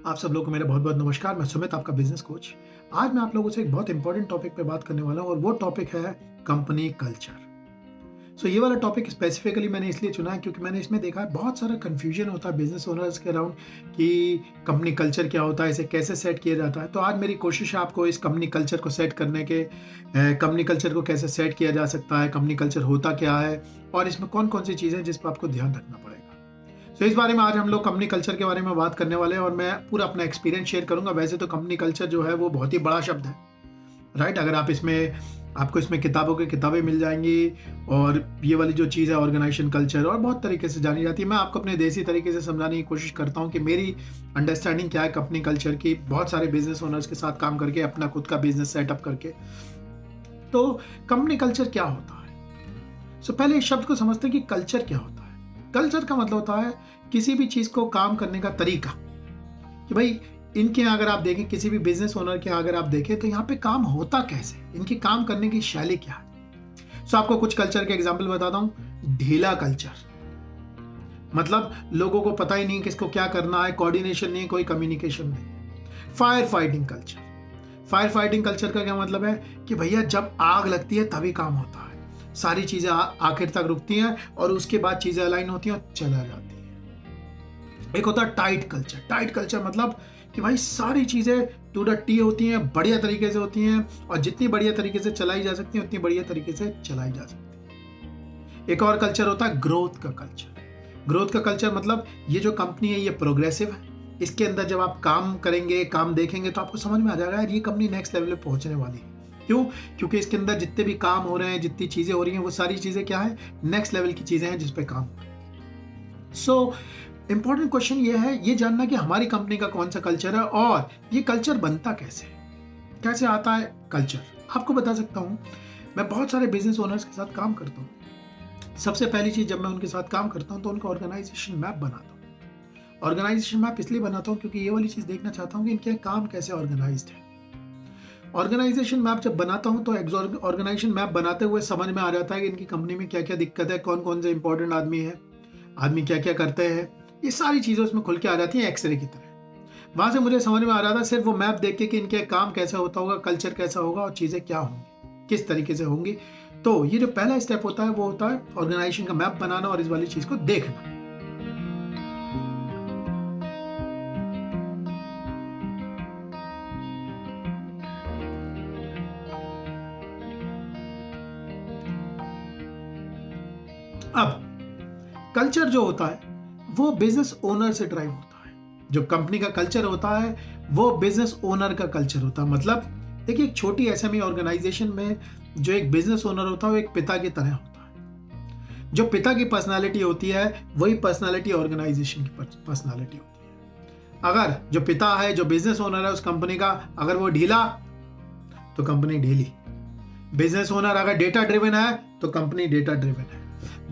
आप सब लोगों को मेरा बहुत-बहुत नमस्कार। मैं सुमित, आपका बिज़नेस कोच। आज मैं आप लोगों से एक बहुत इम्पोर्टेंट टॉपिक पे बात करने वाला हूँ और वो टॉपिक है कंपनी कल्चर। ये वाला टॉपिक स्पेसिफिकली मैंने इसलिए चुना है क्योंकि मैंने इसमें देखा है बहुत सारा कन्फ्यूजन होता है बिज़नेस ओनर्स के अराउंड कि कंपनी कल्चर क्या होता है, इसे कैसे सेट किया जाता है। तो आज मेरी कोशिश है आपको इस कंपनी कल्चर को सेट करने के कंपनी कल्चर को कैसे सेट किया जा सकता है, कंपनी कल्चर होता क्या है और इसमें कौन-कौन सी चीज़ें हैं जिस पे आपको ध्यान रखना पड़ेगा। इस बारे में आज हम लोग कंपनी कल्चर के बारे में बात करने वाले हैं और मैं पूरा अपना एक्सपीरियंस शेयर करूंगा। वैसे तो कंपनी कल्चर जो है वो बहुत ही बड़ा शब्द है, राइट? अगर आप इसमें आपको इसमें किताबों की किताबें मिल जाएंगी और ये वाली जो चीज़ है ऑर्गेनाइजेशन कल्चर और बहुत तरीके से जानी जाती है। मैं आपको अपने देसी तरीके से समझाने की कोशिश करता हूँ कि मेरी अंडरस्टैंडिंग क्या है कंपनी कल्चर की, बहुत सारे बिजनेस ओनर्स के साथ काम करके, अपना खुद का बिजनेस सेटअप करके। तो कंपनी कल्चर क्या होता है? पहले इस शब्द को समझते हैं कि कल्चर क्या होता है। कल्चर का मतलब होता है किसी भी चीज को काम करने का तरीका, कि भाई इनके यहाँ अगर आप देखें, किसी भी बिजनेस ओनर के यहाँ अगर आप देखें तो यहाँ पे काम होता कैसे, इनकी काम करने की शैली क्या है। आपको कुछ कल्चर के एग्जांपल बताता हूँ। ढीला कल्चर मतलब लोगों को पता ही नहीं किसको क्या करना है, कोऑर्डिनेशन नहीं, कोई कम्युनिकेशन नहीं। Fire fighting culture, fire fighting culture का क्या मतलब है कि भैया जब आग लगती है तभी काम होता है, सारी चीजें आखिर तक रुकती हैं और उसके बाद चीजें अलाइन होती हैं और चला जाती है। एक होता है टाइट कल्चर। टाइट कल्चर मतलब कि भाई सारी चीजें टू द टी होती हैं, बढ़िया तरीके से होती हैं और जितनी बढ़िया तरीके से चलाई जा सकती है उतनी बढ़िया तरीके से चलाई जा सकती है। एक और कल्चर होता है ग्रोथ का कल्चर। ग्रोथ का कल्चर मतलब ये जो कंपनी है ये प्रोग्रेसिव है, इसके अंदर जब आप काम करेंगे, काम देखेंगे तो आपको समझ में आ जाएगा यार ये कंपनी नेक्स्ट लेवल पे पहुंचने वाली है। क्यों? क्योंकि इसके अंदर जितने भी काम हो रहे हैं, जितनी चीजें हो रही हैं, वो सारी चीजें क्या है, नेक्स्ट लेवल की चीजें हैं जिस पे काम हो रहा है। सो इंपॉर्टेंट क्वेश्चन ये है, ये जानना कि हमारी कंपनी का कौन सा कल्चर है और ये कल्चर बनता कैसे, कैसे आता है कल्चर। आपको बता सकता हूं, मैं बहुत सारे बिजनेस ओनर्स के साथ काम करता हूं। सबसे पहली चीज जब मैं उनके साथ काम करता हूं तो उनका ऑर्गेनाइजेशन मैप बनाता हूं। ऑर्गेनाइजेशन मैप इसलिए बनाता हूं क्योंकि ये वाली चीज देखना चाहता हूं कि इनके काम कैसे ऑर्गेनाइज्ड है। ऑर्गेनाइजेशन मैप जब बनाता हूं तो ऑर्गेनाइजेशन मैप बनाते हुए समझ में आ जाता है कि इनकी कंपनी में क्या क्या दिक्कत है, कौन कौन से इंपॉर्टेंट आदमी है, आदमी क्या क्या करते हैं, ये सारी चीजें उसमें खुल के आ जाती हैं एक्सरे की तरह। वहां से मुझे समझ में आ रहा था सिर्फ वो मैप देख के कि इनके काम कैसा होता होगा, कल्चर कैसा होगा और चीजें क्या होंगी, किस तरीके से होंगी। तो ये जो पहला स्टेप होता है वो होता है ऑर्गेनाइजेशन का मैप बनाना और इस वाली चीज को देखना। अब कल्चर जो होता है वो बिजनेस ओनर से ड्राइव होता है। जो कंपनी का कल्चर होता है वो बिजनेस ओनर का कल्चर होता है। मतलब देखिए, एक छोटी एसएमई ऑर्गेनाइजेशन में जो एक बिजनेस ओनर होता है वो एक पिता की तरह होता है। जो पिता की पर्सनालिटी होती है वही पर्सनालिटी ऑर्गेनाइजेशन की पर्सनालिटी होती है। अगर जो पिता है, जो बिजनेस ओनर है उस कंपनी का, अगर वो ढीला तो कंपनी ढीली। बिजनेस ओनर अगर डेटा ड्रिवन है तो कंपनी डेटा ड्रिवन है।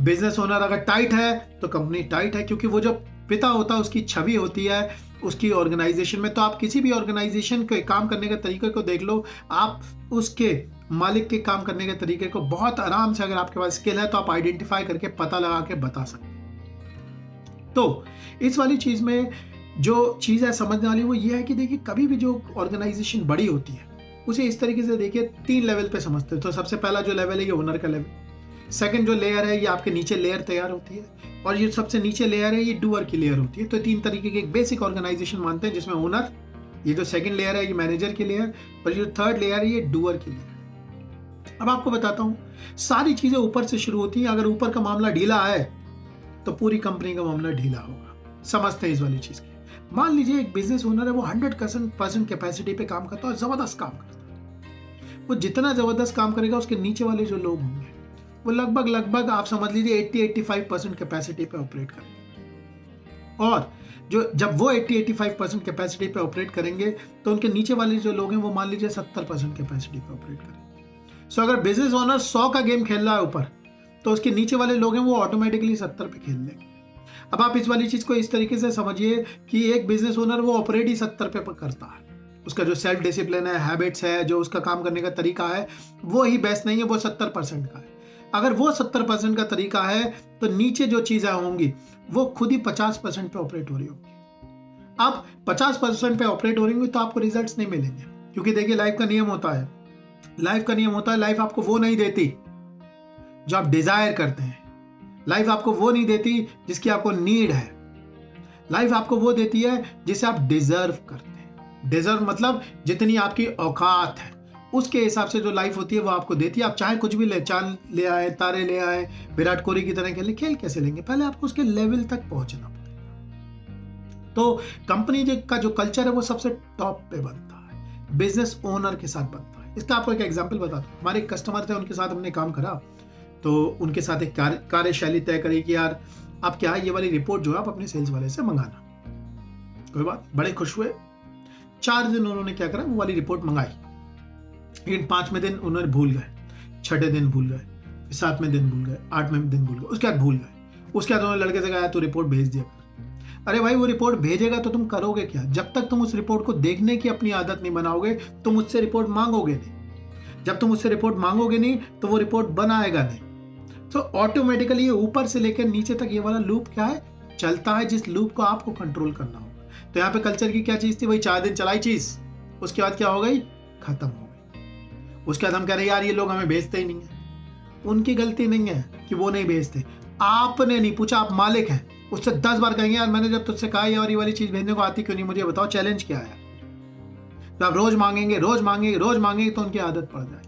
बिजनेस ओनर अगर टाइट है तो कंपनी टाइट है, क्योंकि वो जो पिता होता है उसकी छवि होती है उसकी ऑर्गेनाइजेशन में। तो आप किसी भी ऑर्गेनाइजेशन के काम करने के तरीके को देख लो, आप उसके मालिक के काम करने के तरीके को बहुत आराम से, अगर आपके पास स्किल है तो आप आइडेंटिफाई करके पता लगा के बता सकते हैं। तो इस वाली चीज में जो चीज है समझने वाली वो ये है कि देखिए, कभी भी जो ऑर्गेनाइजेशन बड़ी होती है उसे इस तरीके से देखिए 3 लेवल पे समझते हैं। तो सबसे पहला जो लेवल है ये ओनर का लेवल, सेकंड जो लेयर है ये आपके नीचे लेयर तैयार होती है और ये सबसे नीचे लेयर है ये डूअर की लेयर होती है। तो 3 तरीके की एक बेसिक ऑर्गेनाइजेशन मानते हैं जिसमें ओनर, ये जो सेकंड लेयर है ये मैनेजर की लेयर और ये जो थर्ड लेयर है ये डूअर की लेयर। अब आपको बताता हूं, सारी चीजें ऊपर से शुरू होती हैं। अगर ऊपर का मामला ढीला है तो पूरी कंपनी का मामला ढीला होगा। समझते हैं इस वाली चीज की। मान लीजिए एक बिजनेस ओनर है, वो 100% कैपेसिटी पे काम करता है और जबरदस्त काम करता है। वो जितना जबरदस्त काम करेगा उसके नीचे वाले जो लोग होंगे वो लगभग आप समझ लीजिए 80-85% कैपेसिटी पे ऑपरेट करेंगे। और जब वो 80-85% कैपेसिटी पे ऑपरेट करेंगे तो उनके नीचे वाले जो लोग हैं वो मान लीजिए 70% कैपेसिटी पे ऑपरेट करेंगे। अगर बिजनेस ओनर 100 का गेम खेल रहा है ऊपर, तो उसके नीचे वाले लोग हैं वो ऑटोमेटिकली 70 पे खेल लेंगे। अब आप इस वाली चीज को इस तरीके से समझिए कि एक बिजनेस ओनर वो ऑपरेट ही 70 पे करता है। उसका जो सेल्फ डिसिप्लिन है, हैबिट्स है, जो उसका काम करने का तरीका है वो ही बेस्ट नहीं है, वो 70% का है। अगर वो 70% का तरीका है तो नीचे जो चीजें होंगी वो खुद ही 50% पे ऑपरेट हो रही होगी। आप 50% पे ऑपरेट हो रही तो आपको रिजल्ट्स नहीं मिलेंगे, क्योंकि देखिए लाइफ का नियम होता है, लाइफ आपको वो नहीं देती जो आप डिजायर करते हैं, लाइफ आपको वो नहीं देती जिसकी आपको नीड है, लाइफ आपको वो देती है जिसे आप डिजर्व करते हैं। डिजर्व मतलब जितनी आपकी औकात है उसके हिसाब से जो लाइफ होती है वो आपको देती है। आप चाहे कुछ भी ले, चांद ले आए, तारे ले आए, विराट कोहली की तरह खेल कैसे लेंगे? पहले आपको उसके लेवल तक पहुंचना पड़ेगा। तो कंपनी का जो कल्चर है वो सबसे टॉप पे बनता है, बिजनेस ओनर के साथ बनता है। इसका आपको एक एग्जाम्पल बताता हूँ। हमारे एक कस्टमर थे, उनके साथ हमने काम करा, तो उनके साथ एक कार्यशैली तय करी कि यार आप क्या है, ये वाली रिपोर्ट जो है आप अपने सेल्स वाले से मंगाना। कोई बात, बड़े खुश हुए। 4 दिन उन्होंने क्या करा, वो वाली रिपोर्ट मंगाई, लेकिन 5वें दिन उन्होंने भूल गए, 6ठे दिन भूल गए, 7वें दिन भूल गए, 8वें दिन भूल गए, उसके बाद भूल गए। उसके बाद उन्होंने लड़के से कहा तो रिपोर्ट भेज दिया। अरे भाई, वो रिपोर्ट भेजेगा तो तुम करोगे क्या? जब तक तुम उस रिपोर्ट को देखने की अपनी आदत नहीं बनाओगे तुम मुझसे रिपोर्ट मांगोगे नहीं। जब तुम मुझसे रिपोर्ट मांगोगे नहीं तो वो रिपोर्ट बनाएगा नहीं। तो ऑटोमेटिकली ये ऊपर से लेकर नीचे तक ये वाला लूप क्या है, चलता है, जिस लूप को आपको कंट्रोल करना होगा। तो यहाँ पे कल्चर की क्या चीज थी भाई? 4 दिन चलाई चीज, उसके बाद क्या हो गई? खत्म हो गई। उसके बाद हम कह रहे यार ये लोग हमें भेजते ही नहीं है। उनकी गलती नहीं है कि वो नहीं भेजते, आपने नहीं पूछा। आप मालिक हैं, उससे 10 बार कहेंगे यार मैंने जब तुझसे कहा यार ये वाली चीज भेजने को आती क्यों नहीं, मुझे बताओ चैलेंज क्या है। तो आप रोज मांगेंगे तो उनकी आदत पड़ जाएगी।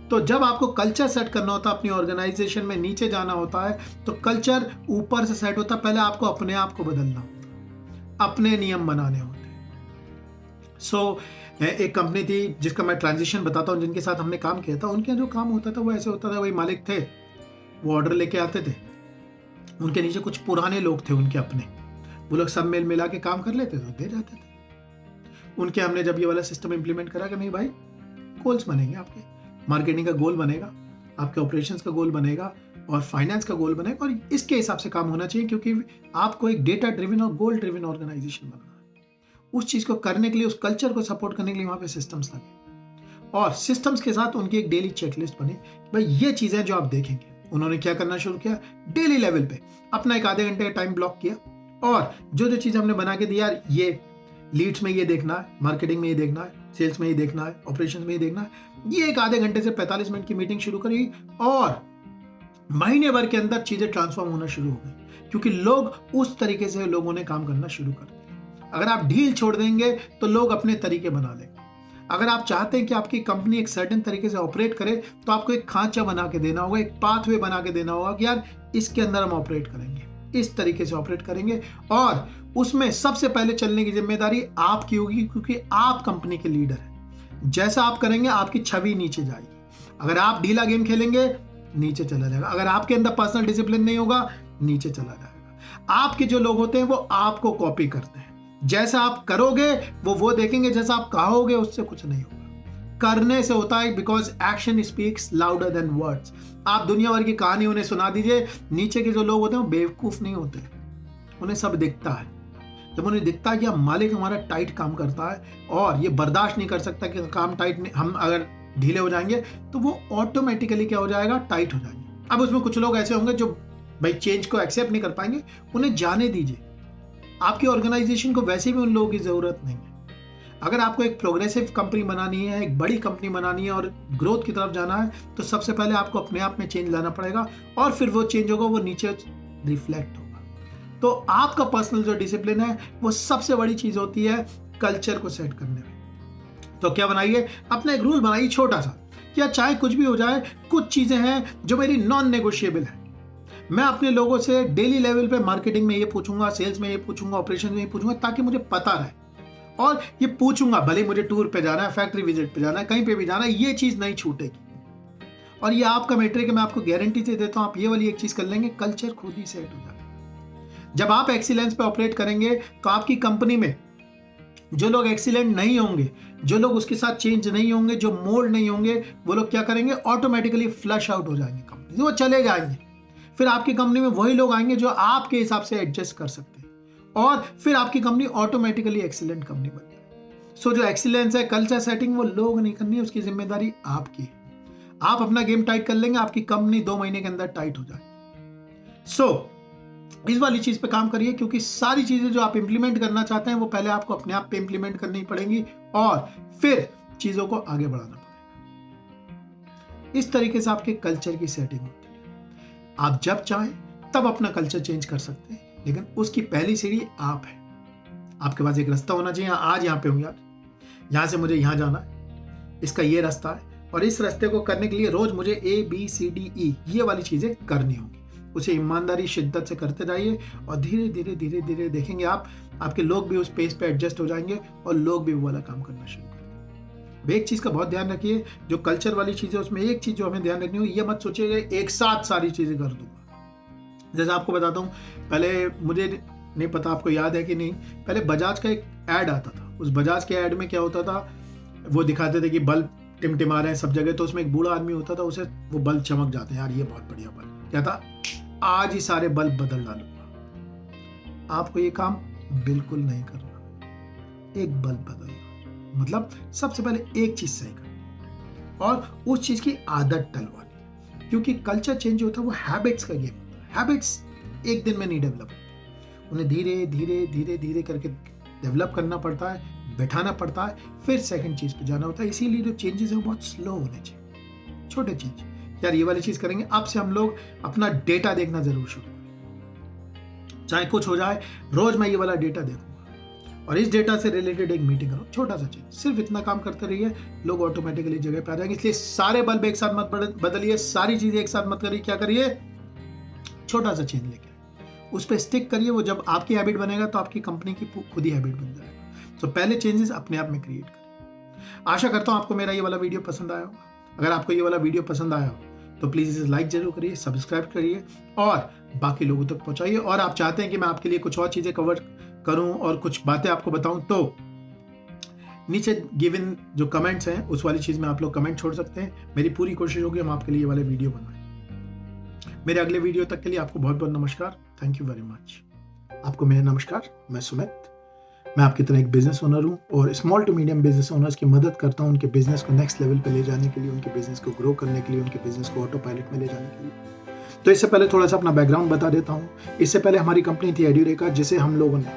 तो जब आपको कल्चर सेट करना होता है, अपनी ऑर्गेनाइजेशन में नीचे जाना होता है, तो कल्चर ऊपर से सेट होता है। पहले आपको अपने आप को बदलना होता है, अपने नियम बनाने होते हैं। सो एक कंपनी थी जिसका मैं ट्रांजिशन बताता हूँ, जिनके साथ हमने काम किया था। उनके जो काम होता था वो ऐसे होता था, वही मालिक थे, वो ऑर्डर लेके आते थे, उनके नीचे कुछ पुराने लोग थे उनके अपने, वो लोग सब मेल मिला के काम कर लेते थे, दे जाते थे उनके। हमने जब ये वाला सिस्टम इंप्लीमेंट करा कि नहीं भाई, गोल्स बनेंगे आपके, मार्केटिंग का गोल बनेगा, आपके ऑपरेशंस का गोल बनेगा और फाइनेंस का गोल बनेगा, और इसके हिसाब से काम होना चाहिए, क्योंकि आपको एक डेटा ड्रिवन और गोल ड्रिवन ऑर्गेनाइजेशन बनना है। उस चीज को करने के लिए, उस कल्चर को सपोर्ट करने के लिए वहां पे सिस्टम्स लगे, और सिस्टम्स के साथ उनकी एक डेली चेकलिस्ट बनी। भाई ये चीजें जो आप देखेंगे, उन्होंने क्या करना शुरू किया, डेली लेवल पे अपना एक आधे घंटे का टाइम ब्लॉक किया, और जो चीज हमने बना के दी, यार ये लीड्स में ये देखना है, मार्केटिंग में ये देखना है, सेल्स में ये देखना है, ऑपरेशन में ये देखना है, ये एक आधे घंटे से 45 मिनट की मीटिंग शुरू करी, और महीने भर के अंदर चीजें ट्रांसफॉर्म होना शुरू हो गई, क्योंकि लोग उस तरीके से लोगों ने काम करना शुरू कर दिया। अगर आप ढील छोड़ देंगे तो लोग अपने तरीके बना लेंगे। अगर आप चाहते हैं कि आपकी कंपनी एक सर्टेन तरीके से ऑपरेट करे, तो आपको एक खांचा बना के देना होगा, एक पाथवे बना के देना होगा कि यार इसके अंदर हम ऑपरेट करेंगे, इस तरीके से ऑपरेट करेंगे, और उसमें सबसे पहले चलने की जिम्मेदारी आपकी होगी, क्योंकि आप कंपनी के लीडर हैं। जैसा आप करेंगे आपकी छवि नीचे जाएगी। अगर आप ढीला गेम खेलेंगे नीचे चला जाएगा, अगर आपके अंदर पर्सनल डिसिप्लिन नहीं होगा नीचे चला जाएगा। आपके जो लोग होते हैं वो आपको कॉपी करते हैं, जैसा आप करोगे वो देखेंगे, जैसा आप कहोगे उससे कुछ नहीं होगा। करने से होता है, because action speaks louder than words. आप दुनिया भर की कहानी उन्हें सुना दीजिए, नीचे के जो लोग होते हैं वो बेवकूफ नहीं होते, उन्हें सब दिखता है। जब उन्हें दिखता है कि मालिक हमारा टाइट काम करता है और ये बर्दाश्त नहीं कर सकता कि काम टाइट, हम अगर ढीले हो जाएंगे तो वो ऑटोमेटिकली क्या हो जाएगा, टाइट हो जाएंगे। अब उसमें कुछ लोग ऐसे होंगे जो भाई चेंज को एक्सेप्ट नहीं कर पाएंगे, उन्हें जाने दीजिए। आपकी ऑर्गेनाइजेशन को वैसे भी उन लोगों की जरूरत नहीं है। अगर आपको एक प्रोग्रेसिव कंपनी बनानी है, एक बड़ी कंपनी बनानी है और ग्रोथ की तरफ जाना है, तो सबसे पहले आपको अपने आप में चेंज लाना पड़ेगा, और फिर वो चेंज होगा, वो नीचे रिफ्लेक्ट होगा। तो आपका पर्सनल जो डिसिप्लिन है वो सबसे बड़ी चीज होती है कल्चर को सेट करने में। तो क्या बनाइए, अपना एक रूल बनाइए छोटा सा, क्या चाहे कुछ भी हो जाए, कुछ चीजें हैं जो मेरी नॉन नेगोशिएबल है। मैं अपने लोगों से डेली लेवल पे मार्केटिंग में ये पूछूंगा, सेल्स में ये पूछूंगा, ऑपरेशन में ये पूछूंगा, ताकि मुझे पता रहे, और ये पूछूंगा भले मुझे टूर पे जाना है, फैक्ट्री विजिट पे जाना है, कहीं पे भी जाना है, ये चीज नहीं छूटेगी। और ये आपका मैट्रिक है, मैं आपको गारंटी से देता हूं, आप ये वाली एक चीज कर लेंगे, कल्चर खुद ही सेट हो जाएगा। जब आप एक्सीलेंस पे ऑपरेट करेंगे तो आपकी कंपनी में जो लोग एक्सीलेंट नहीं होंगे, जो लोग उसके साथ चेंज नहीं होंगे, जो मोल्ड नहीं होंगे, वो लोग क्या करेंगे, ऑटोमेटिकली फ्लश आउट हो जाएंगे कंपनी, वो चले जाएंगे। फिर आपकी कंपनी में वही लोग आएंगे जो आपके हिसाब से एडजस्ट कर सकते हैं, और फिर आपकी कंपनी ऑटोमेटिकली एक्सीलेंट कंपनी बन जाएगी। सो जो एक्सीलेंस है, कल्चर सेटिंग, वो लोग नहीं करनी है, उसकी जिम्मेदारी आपकी है। आप अपना गेम टाइट कर लेंगे, आपकी कंपनी 2 महीने के अंदर टाइट हो जाएगी। सो इस वाली चीज़ पे काम करिए, क्योंकि सारी चीज़ें जो आप इम्प्लीमेंट करना चाहते हैं वो पहले आपको अपने आप पे इम्प्लीमेंट करनी पड़ेंगी और फिर चीज़ों को आगे बढ़ाना पड़ेगा। इस तरीके से आपके कल्चर की सेटिंग होती है। आप जब चाहें तब अपना कल्चर चेंज कर सकते हैं, लेकिन उसकी पहली सीढ़ी आप है। आपके पास एक रास्ता होना चाहिए, आज यहाँ पे हूँ यार, यहाँ से मुझे यहाँ जाना है, इसका ये रास्ता है और इस रास्ते को करने के लिए रोज मुझे ABCDE ये वाली चीज़ें करनी होंगी। उसे ईमानदारी शिद्दत से करते जाइए और धीरे धीरे धीरे धीरे देखेंगे आपके लोग भी उस पेस पे एडजस्ट हो जाएंगे और लोग भी वो वाला काम करना शुरू करेंगे। एक चीज़ का बहुत ध्यान रखिए, जो कल्चर वाली चीज़ है उसमें एक चीज़ जो हमें ध्यान रखनी हो, ये मत सोचिएगा एक साथ सारी चीज़ें कर दूंगा। जैसे आपको बताता हूँ, पहले मुझे नहीं पता आपको याद है कि नहीं, पहले बजाज का एक ऐड आता था। उस बजाज के ऐड में क्या होता था, वो दिखाते थे कि बल्ब टिमटिमा रहे हैं सब जगह, तो उसमें एक बूढ़ा आदमी होता था, उसे वो बल्ब चमक जाते हैं, यार ये बहुत बढ़िया बल्ब। क्या था, आज ही सारे बल्ब बदल डालूंगा। आपको ये काम बिल्कुल नहीं करना। एक बल्ब बदलना मतलब सबसे पहले एक चीज सही करना और उस चीज की आदत डलवानी, क्योंकि कल्चर चेंज होता है वो हैबिट्स का गेम होता है। हैबिट्स एक दिन में नहीं डेवलप, उन्हें धीरे धीरे धीरे धीरे करके डेवलप करना पड़ता है, बैठाना पड़ता है, फिर सेकंड चीज पे जाना होता है। इसीलिए जो चेंजेस है वो बहुत स्लो होने चाहिए, छोटे चेंज। यार ये वाली चीज करेंगे, अब से हम लोग अपना डेटा देखना जरूर शुरू करें, चाहे कुछ हो जाए, रोज मैं ये वाला डेटा देखूंगा और इस डेटा से रिलेटेड एक मीटिंग करो। छोटा सा चेंज, सिर्फ इतना काम करते रहिए, लोग ऑटोमेटिकली जगह पे आ जाएंगे। इसलिए सारे बल्ब एक साथ मत बदलिए, सारी चीजें एक साथ मत करिए। क्या करिए, छोटा सा चेंज लेके उस पर स्टिक करिए। वो जब आपकी हैबिट बनेगा तो आपकी कंपनी की खुद ही हैबिट बन जाएगा। तो पहले चेंजेस अपने आप में क्रिएट करिए। आशा करता हूं आपको मेरा ये वाला वीडियो पसंद आया होगा। अगर आपको ये वाला वीडियो पसंद आया हो तो प्लीज़ इसे लाइक जरूर करिए, सब्सक्राइब करिए और बाकी लोगों तक पहुंचाइए। और आप चाहते हैं कि मैं आपके लिए कुछ और चीज़ें कवर करूं और कुछ बातें आपको बताऊं, तो नीचे गिवन जो कमेंट्स हैं उस वाली चीज़ में आप लोग कमेंट छोड़ सकते हैं। मेरी पूरी कोशिश होगी हम आपके लिए ये वाले वीडियो बनाएं। मेरे अगले वीडियो तक के लिए आपको बहुत बहुत नमस्कार। Thank you very much. आपको मेरा नमस्कार। मैं सुमित, मैं आपकी तरह एक बिजनेस ओनर हूँ और small to medium business owners की मदद करता हूँ उनके बिजनेस को नेक्स्ट लेवल पे ले जाने के लिए, उनके बिजनेस को ग्रो करने के लिए, उनके बिजनेस को ऑटो पायलट में ले जाने के लिए। तो इससे पहले थोड़ा सा अपना बैकग्राउंड बता देता हूँ। इससे पहले हमारी कंपनी थी एड्यूरेका, जिसे हम लोगों ने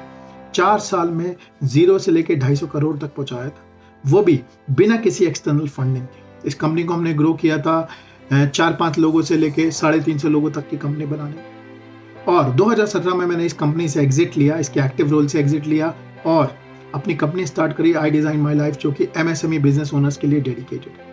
4 साल में 0 से लेकर 250 करोड़ तक पहुँचाया था, वो भी बिना किसी एक्सटर्नल फंडिंग के। इस कंपनी को हमने ग्रो किया था 4-5 लोगों से लेके 350 लोगों तक की कंपनी बनाने। और 2017 में मैंने इस कंपनी से एग्जिट लिया, इसके एक्टिव रोल से एग्जिट लिया और अपनी कंपनी स्टार्ट करी आई डिज़ाइन माई लाइफ, जो कि MSME बिजनेस ओनर्स के लिए डेडिकेटेड है।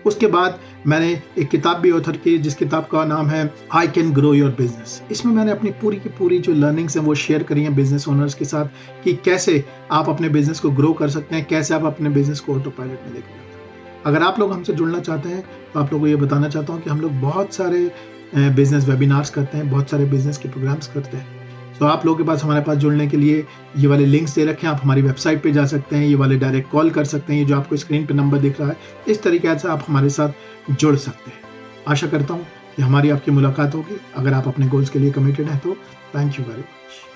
उसके बाद मैंने एक किताब भी ऑथर की, जिस किताब का नाम है I can grow your business. इसमें मैंने अपनी पूरी की पूरी जो लर्निंग्स हैं वो शेयर करी हैं बिजनेस ओनर्स के साथ, कि कैसे आप अपने बिजनेस को ग्रो कर सकते हैं, कैसे आप अपने बिजनेस को ऑटो पायलट में लेकर जाते हैं। अगर आप लोग हमसे जुड़ना चाहते हैं तो आप लोगों को ये बताना चाहता हूँ कि हम लोग बहुत सारे बिजनेस वेबिनार्स करते हैं, बहुत सारे बिजनेस के प्रोग्राम्स करते हैं। तो आप लोगों के पास हमारे पास जुड़ने के लिए ये वाले लिंक्स दे रखे हैं। आप हमारी वेबसाइट पे जा सकते हैं, ये वाले डायरेक्ट कॉल कर सकते हैं, ये जो आपको स्क्रीन पे नंबर दिख रहा है, इस तरीके से आप हमारे साथ जुड़ सकते हैं। आशा करता हूँ कि हमारी आपकी मुलाकात होगी। अगर आप अपने गोल्स के लिए कमिटेड हैं तो थैंक यू वेरी मच।